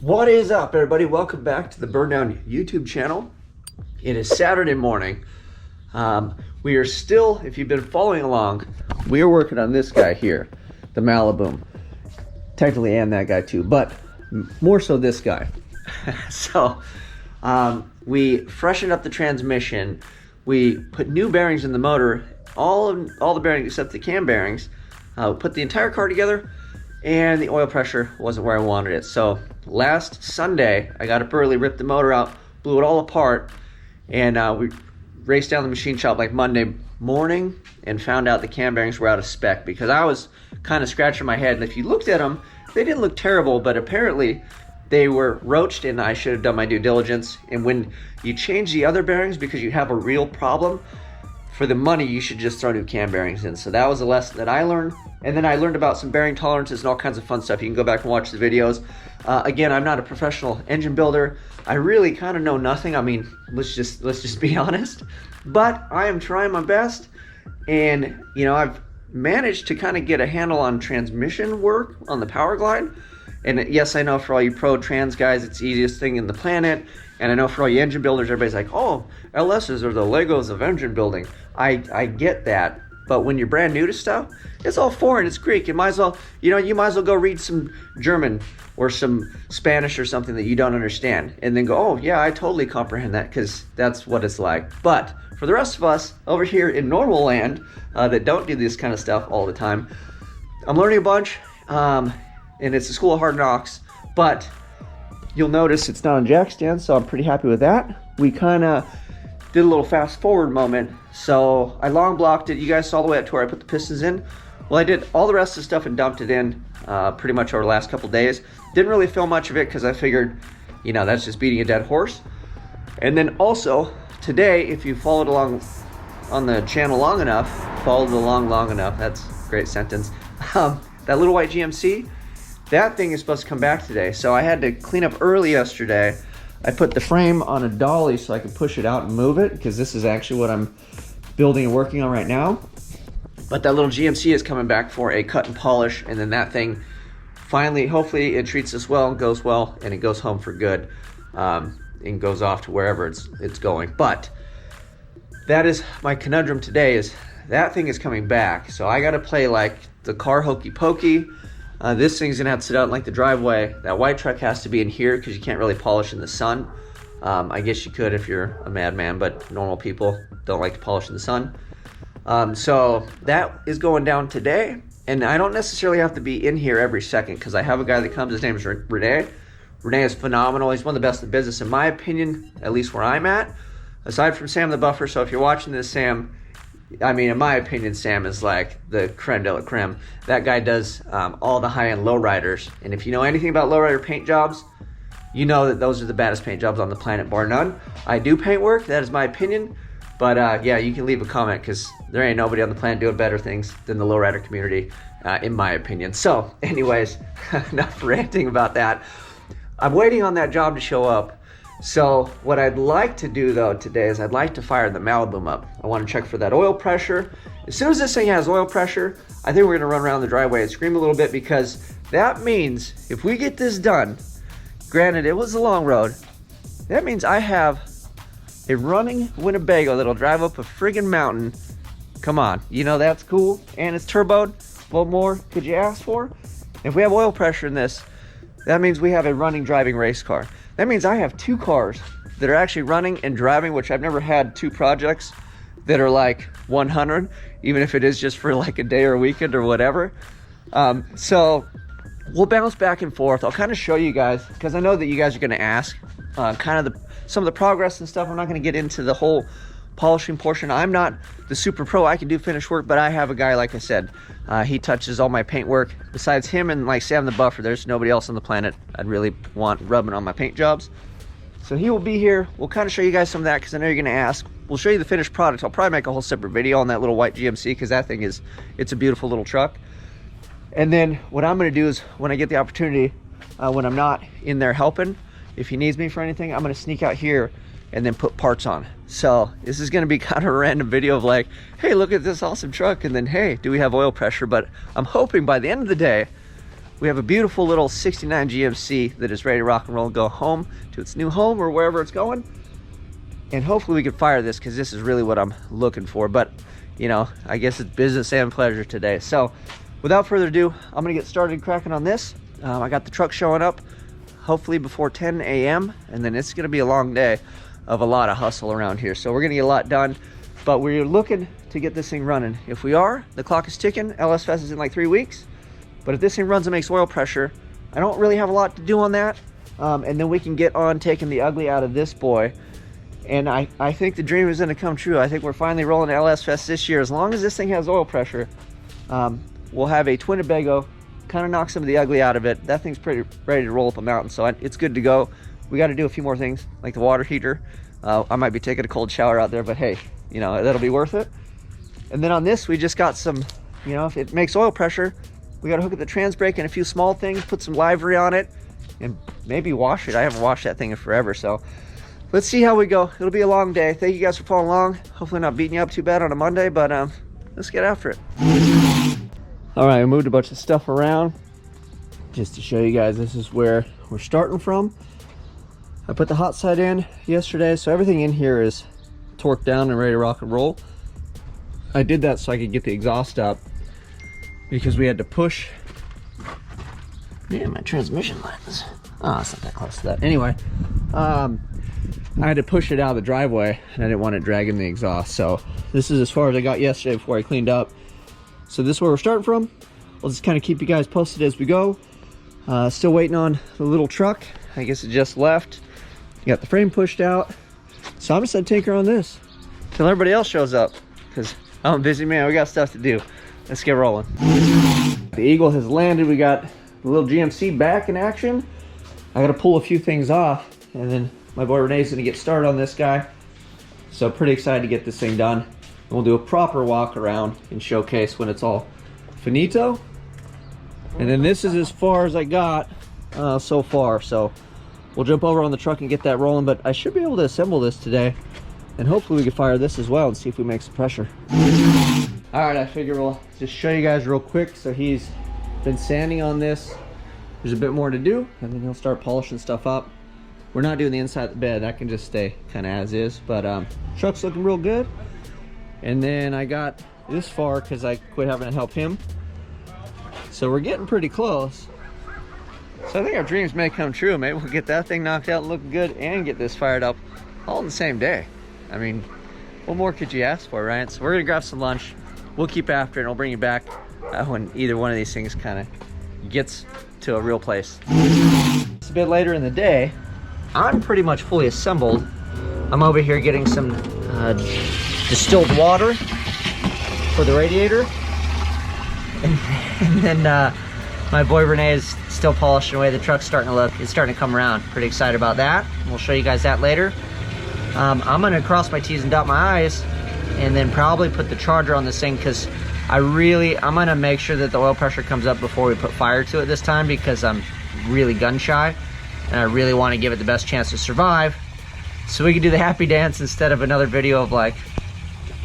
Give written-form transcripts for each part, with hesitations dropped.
What is up, everybody? Welcome back to the Burndown YouTube channel. It is Saturday morning. We are still, if you've been following along, we are working on this guy here, the Maliboom. Technically, and that guy too, but more so this guy. So, we freshened up the transmission. We put new bearings in the motor, all the bearings except the cam bearings. Put the entire car together, and the oil pressure wasn't where I wanted it. So last Sunday, I got up early, ripped the motor out, blew it all apart, and we raced down the machine shop like Monday morning and found out the cam bearings were out of spec, because I was kind of scratching my head, and if you looked at them, they didn't look terrible, but apparently they were roached, and I should have done my due diligence. And when you change the other bearings because you have a real problem, for the money, you should just throw new cam bearings in. So that was a lesson that I learned. And then I learned about some bearing tolerances and all kinds of fun stuff. You can go back and watch the videos. Again, I'm not a professional engine builder. I really kind of know nothing. I mean, let's just be honest. But I am trying my best. And, you know, I've managed to kind of get a handle on transmission work on the Power Glide. And yes, I know for all you pro trans guys, it's the easiest thing in the planet. And I know for all you engine builders, everybody's like, oh, LSs are the Legos of engine building. I get that. But when you're brand new to stuff, it's all foreign, it's Greek. You might as well, you might as well go read some German or some Spanish or something that you don't understand. And then go, oh yeah, I totally comprehend that, because that's what it's like. But for the rest of us over here in normal land that don't do this kind of stuff all the time, I'm learning a bunch. And it's a school of hard knocks, but you'll notice it's not on jack stand, so I'm pretty happy with that. We kind of did a little fast forward moment. So I long blocked it. You guys saw the way up to where I put the pistons in. Well, I did all the rest of the stuff and dumped it in pretty much over the last couple days. Didn't really film much of it because I figured, that's just beating a dead horse. And then also today, if you followed along on the channel long enough, that's a great sentence. That little white GMC, that thing is supposed to come back today. So I had to clean up early yesterday. I put the frame on a dolly so I could push it out and move it, because this is actually what I'm building and working on right now. But that little GMC is coming back for a cut and polish, and then that thing finally, hopefully it treats us well and goes well, and it goes home for good, and goes off to wherever it's going. But that is my conundrum today, is that thing is coming back. So I got to play like the car hokey pokey. This thing's gonna have to sit out in like the driveway. That white truck has to be in here because you can't really polish in the sun. I guess you could if you're a madman, but normal people don't like to polish in the sun. So that is going down today, and I don't necessarily have to be in here every second, because I have a guy that comes. His name is Renee. Renee is phenomenal. He's one of the best in the business, in my opinion, at least where I'm at, aside from Sam the Buffer. So if you're watching this, Sam, I mean, in my opinion, Sam is like the creme de la creme. That guy does all the high-end lowriders. And if you know anything about lowrider paint jobs, you know that those are the baddest paint jobs on the planet, bar none. I do paint work, that is my opinion. But yeah, you can leave a comment, because there ain't nobody on the planet doing better things than the lowrider community, in my opinion. So anyways, enough ranting about that. I'm waiting on that job to show up. So what I'd like to do though today is I'd like to fire the Maliboom up. I want to check for that oil pressure. As soon as this thing has oil pressure, I think we're going to run around the driveway and scream a little bit, because that means if we get this done, granted it was a long road, that means I have a running Winnebago that'll drive up a friggin' mountain. Come on, that's cool, and it's turboed. What more could you ask for? If we have oil pressure in this, that means we have a running, driving race car. That means I have two cars that are actually running and driving, which I've never had two projects that are like 100, even if it is just for like a day or a weekend or whatever. So we'll bounce back and forth. I'll kind of show you guys, because I know that you guys are going to ask kind of some of the progress and stuff. I'm not going to get into the whole polishing portion. I'm not the super pro. I can do finish work, but I have a guy, like I said, he touches all my paint work. Besides him and like Sam the Buffer, there's nobody else on the planet I'd really want rubbing on my paint jobs. So he will be here. We'll kind of show you guys some of that, because I know you're going to ask. We'll show you the finished product. I'll probably make a whole separate video on that little white GMC, because that thing it's a beautiful little truck. And then what I'm going to do is, when I get the opportunity, when I'm not in there helping, if he needs me for anything, I'm going to sneak out here and then put parts on. So this is going to be kind of a random video of like, hey, look at this awesome truck, and then hey, do we have oil pressure? But I'm hoping by the end of the day we have a beautiful little 69 GMC that is ready to rock and roll and go home to its new home or wherever it's going. And hopefully we can fire this, because this is really what I'm looking for. But, you know, I guess it's business and pleasure today. So without further ado, I'm gonna get started cracking on this. I got the truck showing up hopefully before 10 a.m. and then it's gonna be a long day of a lot of hustle around here. So we're gonna get a lot done, but we're looking to get this thing running. If we are, the clock is ticking. LS Fest is in like 3 weeks. But if this thing runs and makes oil pressure, I don't really have a lot to do on that. And then we can get on taking the ugly out of this boy. And I think the dream is gonna come true. I think we're finally rolling LS Fest this year. As long as this thing has oil pressure, we'll have a twin Winnebago, kind of knock some of the ugly out of it. That thing's pretty ready to roll up a mountain, so it's good to go. We got to do a few more things, like the water heater. I might be taking a cold shower out there, but hey, you know, that'll be worth it. And then on this, we just got some, you know, if it makes oil pressure, we got to hook up the trans brake and a few small things, put some livery on it, and maybe wash it. I haven't washed that thing in forever, so let's see how we go. It'll be a long day. Thank you guys for following along. Hopefully not beating you up too bad on a Monday, but let's get after it. All right, I moved a bunch of stuff around just to show you guys this is where we're starting from. I put the hot side in yesterday, so everything in here is torqued down and ready to rock and roll. I did that so I could get the exhaust up, because we had to push. Man, my transmission lens. Oh, it's not that close to that. Anyway, I had to push it out of the driveway and I didn't want it dragging the exhaust. So this is as far as I got yesterday before I cleaned up. So this is where we're starting from. We'll just kind of keep you guys posted as we go. Still waiting on the little truck. I guess it just left. Got the frame pushed out. So I'm just gonna tinker on this till everybody else shows up, because I'm a busy man. We got stuff to do. Let's get rolling. The Eagle has landed. We got the little GMC back in action. I gotta pull a few things off, and then my boy Renee's gonna get started on this guy. So pretty excited to get this thing done. And we'll do a proper walk around and showcase when it's all finito. And then this is as far as I got so far. So we'll jump over on the truck and get that rolling, but I should be able to assemble this today. And hopefully we can fire this as well and see if we make some pressure. All right, I figure we'll just show you guys real quick. So he's been sanding on this. There's a bit more to do, and then he'll start polishing stuff up. We're not doing the inside of the bed. That can just stay kind of as is, but truck's looking real good. And then I got this far because I quit having to help him. So we're getting pretty close. So I think our dreams may come true. Maybe we'll get that thing knocked out and looking good and get this fired up all in the same day. I mean, what more could you ask for, right? So we're gonna grab some lunch. We'll keep after it, and I'll bring you back when either one of these things kind of gets to a real place. It's a bit later in the day. I'm pretty much fully assembled. I'm over here getting some distilled water for the radiator. And then my boy Renee is still polishing away. The truck's starting to look, it's starting to come around. Pretty excited about that. We'll show you guys that later. I'm gonna cross my T's and dot my I's, and then probably put the charger on this thing, because I'm gonna make sure that the oil pressure comes up before we put fire to it this time, because I'm really gun shy and I really want to give it the best chance to survive, so we can do the happy dance instead of another video of like,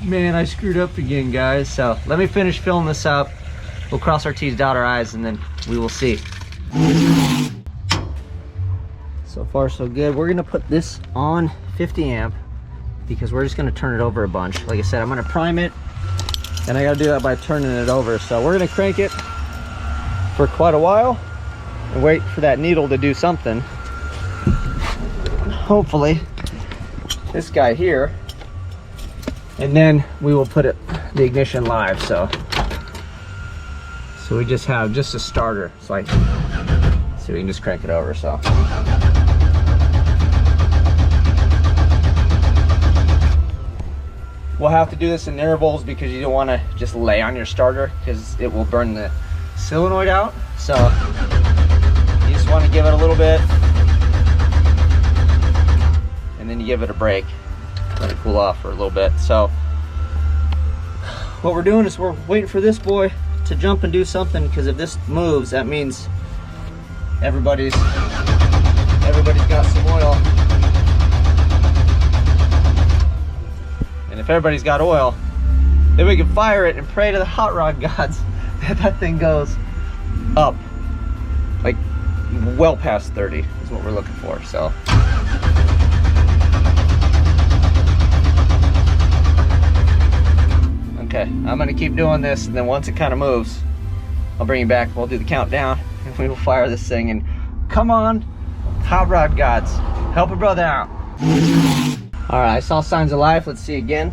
man, I screwed up again, guys. So let me finish filling this up. We'll cross our T's, dot our I's, and then we will see. So far so good. We're gonna put this on 50 amp because we're just gonna turn it over a bunch. Like I said, I'm gonna prime it, and I gotta do that by turning it over. So we're gonna crank it for quite a while and wait for that needle to do something. Hopefully this guy here, and then we will put the ignition live. So we just have just a starter. It's like, so we can just crank it over. So we'll have to do this in intervals, because you don't want to just lay on your starter, because it will burn the solenoid out. So you just want to give it a little bit, and then you give it a break, let it cool off for a little bit. So what we're doing is we're waiting for this boy to jump and do something, because if this moves, that means everybody's got some oil. And if everybody's got oil, then we can fire it and pray to the hot rod gods that that thing goes up well past 30 is what we're looking for. So okay, I'm gonna keep doing this, and then once it kind of moves, I'll bring you back. We'll do the countdown, and we will fire this thing. And come on, hot rod gods, help a brother out. All right, I saw signs of life. Let's see again.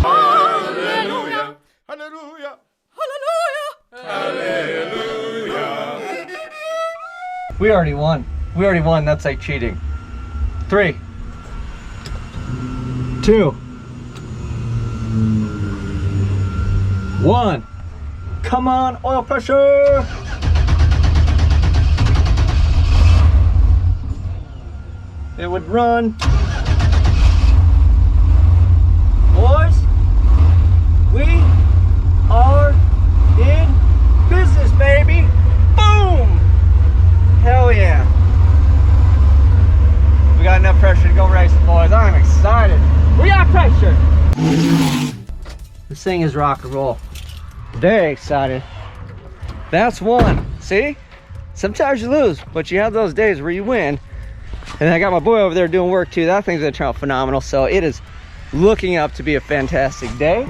Hallelujah, hallelujah, hallelujah, hallelujah. We already won. We already won. That's like cheating. 3, 2, 1. Come on, oil pressure. It would run. Boys, we are in business, baby. Boom! Hell yeah. We got enough pressure to go racing, boys. I'm excited. We got pressure. This thing is rock and roll. Very excited. That's one. See? Sometimes you lose, but you have those days where you win. And I got my boy over there doing work too. That thing's gonna turn out phenomenal. So it is looking up to be a fantastic day.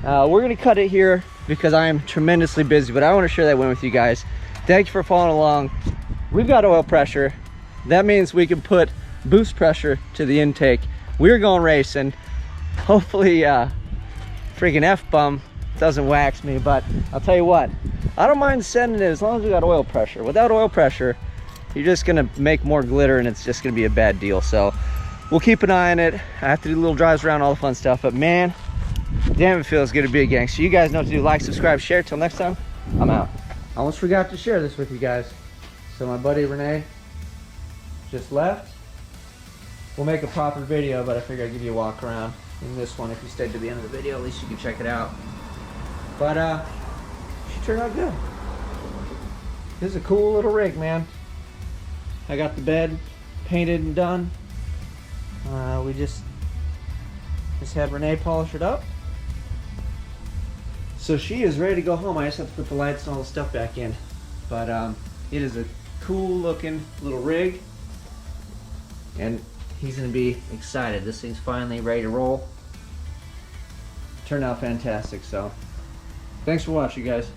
We're gonna cut it here because I am tremendously busy, but I want to share that win with you guys. Thank you for following along. We've got oil pressure. That means we can put boost pressure to the intake. We're going racing. Hopefully freaking F-bum doesn't wax me, but I'll tell you what, I don't mind sending it as long as we got oil pressure. Without oil pressure, you're just gonna make more glitter and it's just gonna be a bad deal. So we'll keep an eye on it. I have to do little drives around, all the fun stuff, but man, damn, it feels good to be a gangster. You guys know what to do. Like, subscribe, share. Till next time, I'm out. I almost forgot to share this with you guys. So my buddy Renee just left. We'll make a proper video, but I figured I'd give you a walk around in this one. If you stayed to the end of the video, at least you can check it out. But she turned out good. This is a cool little rig, man. I got the bed painted and done. We just had Renee polish it up. So she is ready to go home. I just have to put the lights and all the stuff back in. But it is a cool looking little rig. And he's gonna be excited. This thing's finally ready to roll. Turned out fantastic, so thanks for watching, guys.